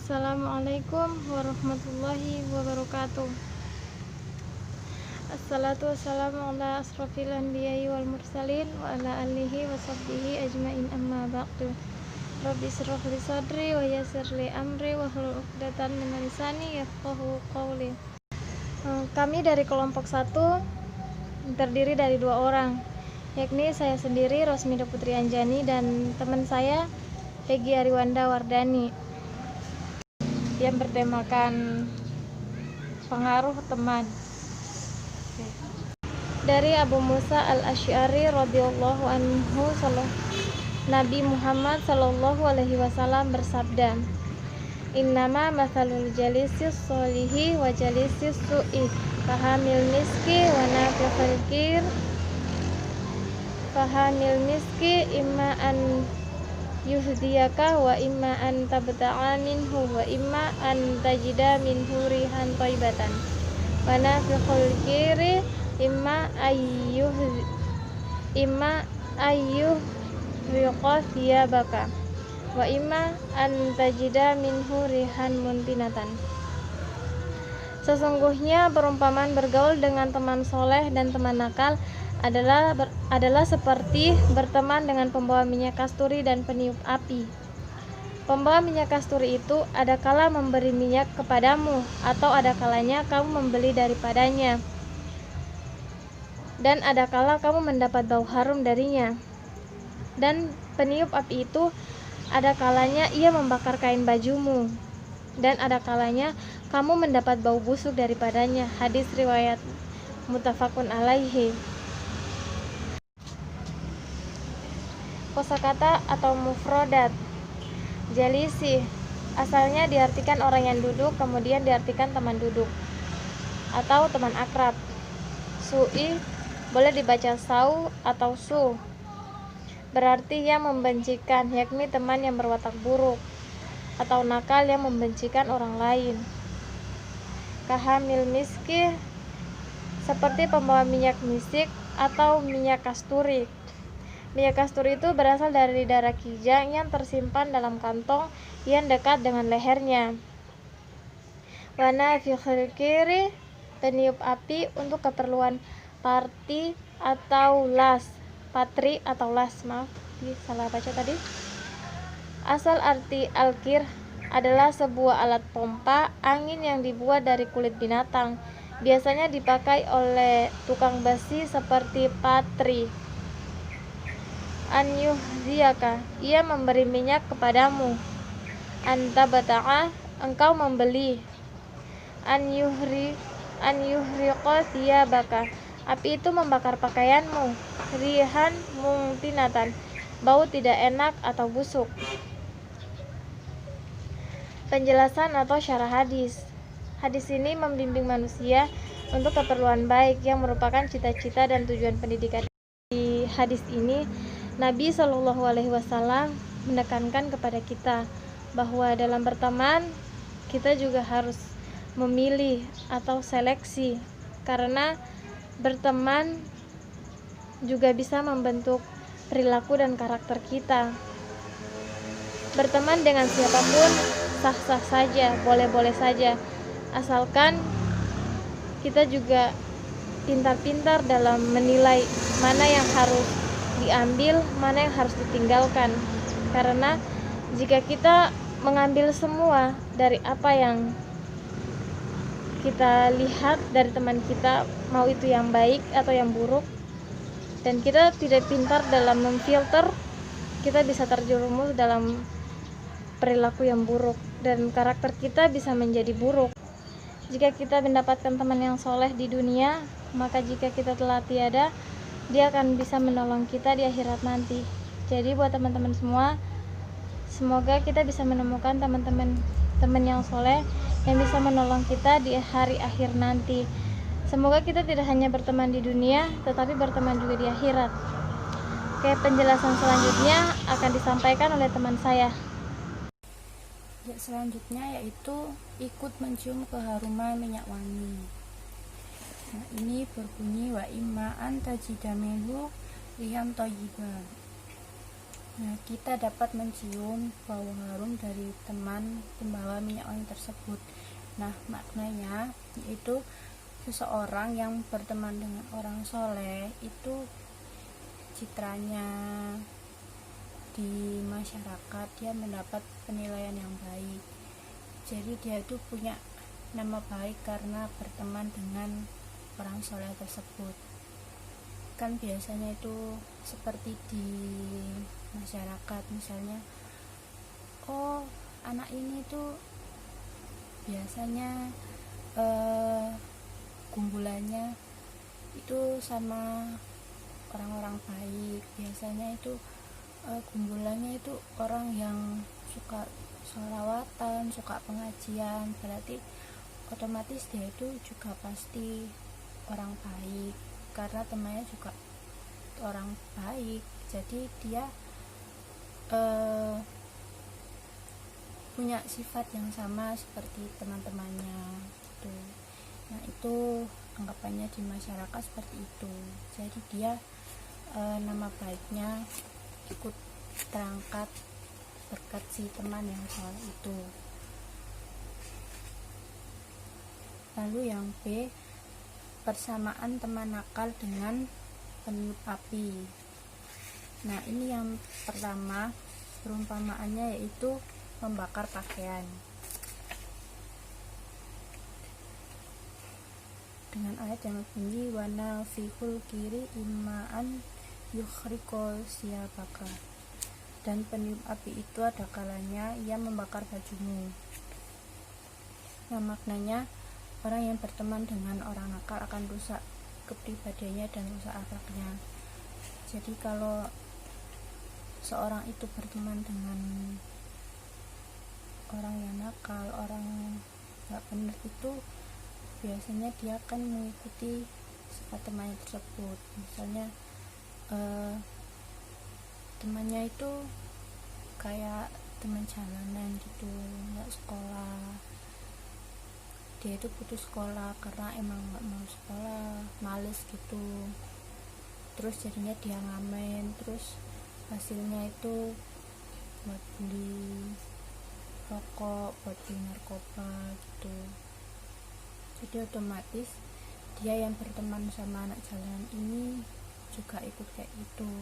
Assalamualaikum warahmatullahi wabarakatuh. Assalatu wassalamu ala asrafil anbiya'i wal mursalin wa ala alihi wa sahbihi ajmain, amma ba'du. Rabbi shrah li sadri wa yassir li amri wa hlul 'uqdatam min lisani yafqahu qawli. Kami dari kelompok 1 terdiri dari 2 orang, yakni saya sendiri Rosmida Putri Anjani dan teman saya Peggy Ariwanda Wardani, yang bertemakan pengaruh teman. Dari Abu Musa al-Asy'ari radhiyallahu anhu, Nabi Muhammad sallallahu alaihi wasallam bersabda, "Innama mathalul jalisis sholihi wa jalisis su'i fahamil miski wa nafikhul kir fahamil miski imma an yuhdiyaka wa imma an tabta'a minhu wa imma an tajida minhu rihan thayyibatan wa nafikhul kiri imma ayyuh riqa thiyabaka wa imma an tajida minhu rihan muntinatan." Sesungguhnya perumpamaan bergaul dengan teman soleh dan teman nakal adalah seperti berteman dengan pembawa minyak kasturi dan peniup api. Pembawa minyak kasturi itu adakala memberi minyak kepadamu, atau adakalanya kamu membeli daripadanya, dan adakala kamu mendapat bau harum darinya. Dan peniup api itu adakalanya ia membakar kain bajumu, dan adakalanya kamu mendapat bau busuk daripadanya. Hadis riwayat muttafaqun alaihi. Kosakata atau mufradat. Jalisi asalnya diartikan orang yang duduk, kemudian diartikan teman duduk atau teman akrab. Su'i boleh dibaca sau atau su, berarti yang membencikan, yakni teman yang berwatak buruk atau nakal yang membencikan orang lain. Kahamil miski, seperti pembawa minyak misik atau minyak kasturi. Minyak kasturi itu berasal dari darah kijang yang tersimpan dalam kantong yang dekat dengan lehernya. Wana fikhil kiri, peniup api untuk keperluan patri atau las. Maaf, salah baca tadi. Asal arti al-kir adalah sebuah alat pompa angin yang dibuat dari kulit binatang. Biasanya dipakai oleh tukang besi seperti patri. An yuhdiyaka, ia memberi minyak kepadamu. Anta bata'a, engkau membeli. An yuhriqa thiyabaka, api itu membakar pakaianmu. Rihan muntinatan, bau tidak enak atau busuk. Penjelasan atau syarah hadis. Hadis ini membimbing manusia untuk keperluan baik yang merupakan cita-cita dan tujuan pendidikan. Di hadis ini Nabi Shallallahu alaihi wasallam menekankan kepada kita bahwa dalam berteman kita juga harus memilih atau seleksi, karena berteman juga bisa membentuk perilaku dan karakter kita. Berteman dengan siapapun sah-sah saja, boleh-boleh saja, asalkan kita juga pintar-pintar dalam menilai mana yang harus diambil, mana yang harus ditinggalkan. Karena jika kita mengambil semua dari apa yang kita lihat dari teman kita, mau itu yang baik atau yang buruk, dan kita tidak pintar dalam memfilter, kita bisa terjerumus dalam perilaku yang buruk dan karakter kita bisa menjadi buruk. Jika kita mendapatkan teman yang soleh di dunia, maka jika kita telah tiada, dia akan bisa menolong kita di akhirat nanti. Jadi buat teman-teman semua, semoga kita bisa menemukan teman yang soleh yang bisa menolong kita di hari akhir nanti. Semoga kita tidak hanya berteman di dunia, tetapi berteman juga di akhirat. Oke, penjelasan selanjutnya akan disampaikan oleh teman saya. Selanjutnya yaitu ikut mencium keharuman minyak wangi. Nah, ini berbunyi wa imma an tajida minhu rihan thayyiban. Nah, kita dapat mencium bau harum dari teman pembawa minyak wangi tersebut. Nah, maknanya yaitu seseorang yang berteman dengan orang soleh itu citranya di masyarakat dia mendapat penilaian yang baik. Jadi dia itu punya nama baik karena berteman dengan orang soleh tersebut. Kan biasanya itu seperti di masyarakat, misalnya oh anak ini tuh biasanya kumpulannya itu sama orang-orang baik, biasanya itu kumpulannya itu orang yang suka sholawatan, suka pengajian, berarti otomatis dia itu juga pasti orang baik karena temannya juga orang baik, jadi dia punya sifat yang sama seperti teman-temannya gitu. Nah, itu anggapannya di masyarakat seperti itu. Jadi dia nama baiknya ikut terangkat berkat si teman yang soleh itu. Lalu yang B, persamaan teman nakal dengan peniup api. Nah, ini yang pertama, perumpamaannya yaitu membakar pakaian. Dengan ayat yang berbunyi wana fihul kiri imaan yukhriko siapaka, dan peniup api itu ada kalanya ia membakar bajumu. Nah, maknanya orang yang berteman dengan orang nakal akan rusak kepribadiannya dan rusak akhlaknya. Jadi kalau seorang itu berteman dengan orang yang nakal, orang gak benar, itu biasanya dia akan mengikuti sifat temannya tersebut. Misalnya temannya itu kayak teman jalanan gitu, nggak sekolah, dia itu putus sekolah karena emang nggak mau sekolah, males gitu, terus jadinya dia ngamen, terus hasilnya itu buat beli rokok, buat beli narkoba gitu. Jadi otomatis dia yang berteman sama anak jalanan ini juga ikut kayak gitu.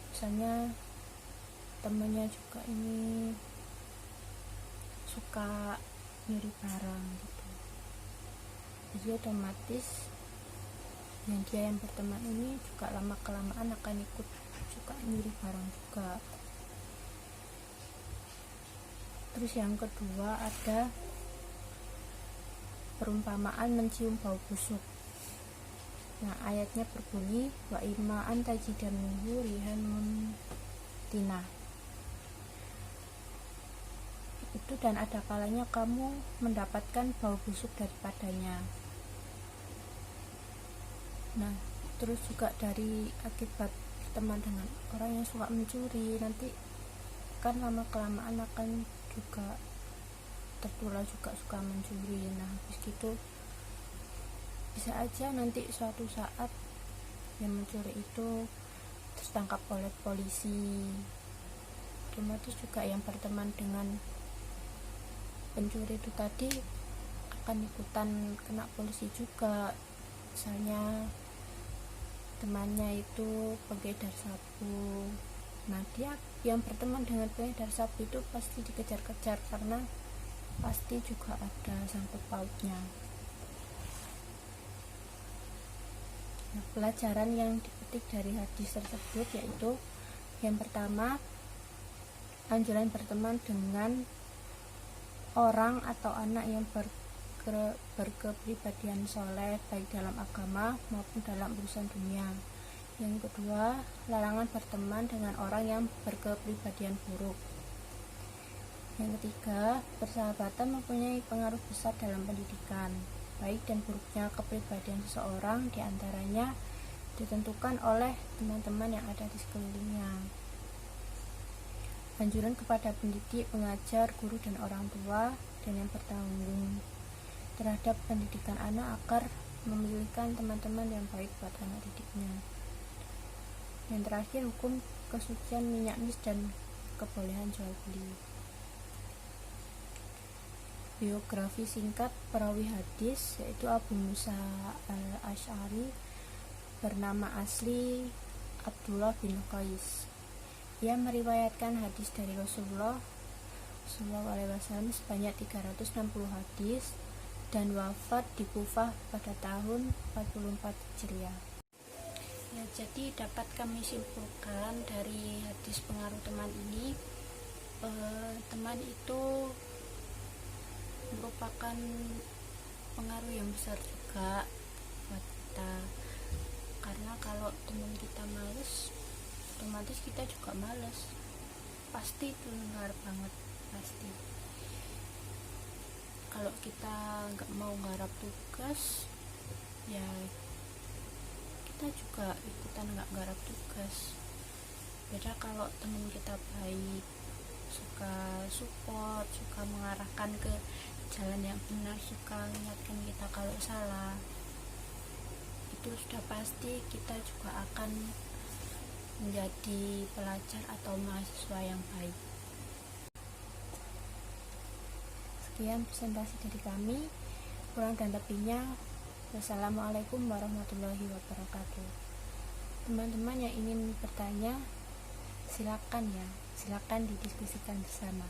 Misalnya temennya juga ini suka nyuri barang gitu, jadi otomatis yang dia yang berteman ini juga lama kelamaan akan ikut suka nyuri barang juga. Terus yang kedua ada perumpamaan mencium bau busuk. Nah, ayatnya berbunyi wa imma an tajidan minhu rihan muntinah. Itu dan ada kalanya kamu mendapatkan bau busuk daripadanya. Nah, terus juga dari akibat berteman dengan orang yang suka mencuri, nanti kan lama kelamaan akan juga tertular juga suka mencuri. Nah, habis gitu bisa aja nanti suatu saat yang mencuri itu tertangkap oleh polisi, otomatis juga yang berteman dengan pencuri itu tadi akan ikutan kena polisi juga. Misalnya temannya itu pengedar sabu, nah dia yang berteman dengan pengedar sabu itu pasti dikejar-kejar karena pasti juga ada sangkut pautnya. Nah, pelajaran yang dipetik dari hadis tersebut yaitu yang pertama, anjuran berteman dengan orang atau anak yang berkepribadian soleh baik dalam agama maupun dalam urusan dunia. Yang kedua, larangan berteman dengan orang yang berkepribadian buruk. Yang ketiga, persahabatan mempunyai pengaruh besar dalam pendidikan. Baik dan buruknya kepribadian seseorang diantaranya ditentukan oleh teman-teman yang ada di sekelilingnya. Anjuran kepada pendidik, pengajar, guru, dan orang tua dan yang bertanggung terhadap pendidikan anak agar memilihkan teman-teman yang baik buat anak didiknya. Yang terakhir, hukum kesucian minyak mis dan kebolehan jual beli. Biografi singkat perawi hadis yaitu Abu Musa al-Asy'ari, bernama asli Abdullah bin Qais. Ia meriwayatkan hadis dari Rasulullah SAW sebanyak 360 hadis dan wafat di Kufah pada tahun 44 Hijriah. Ya, jadi dapat kami simpulkan dari hadis pengaruh teman ini, teman itu merupakan pengaruh yang besar juga buat kita, karena kalau teman kita males, otomatis kita juga males, pasti itu ngaruh banget. Pasti kalau kita nggak mau nggarap tugas, ya kita juga ikutan nggak garap tugas. Beda kalau teman kita baik, suka support, suka mengarahkan ke jalan yang benar, suka mengingatkan kita kalau salah, itu sudah pasti kita juga akan menjadi pelajar atau mahasiswa yang baik. Sekian presentasi dari kami, kurang dan lebihnya wassalamualaikum warahmatullahi wabarakatuh. Teman-teman yang ingin bertanya, silakan didiskusikan bersama.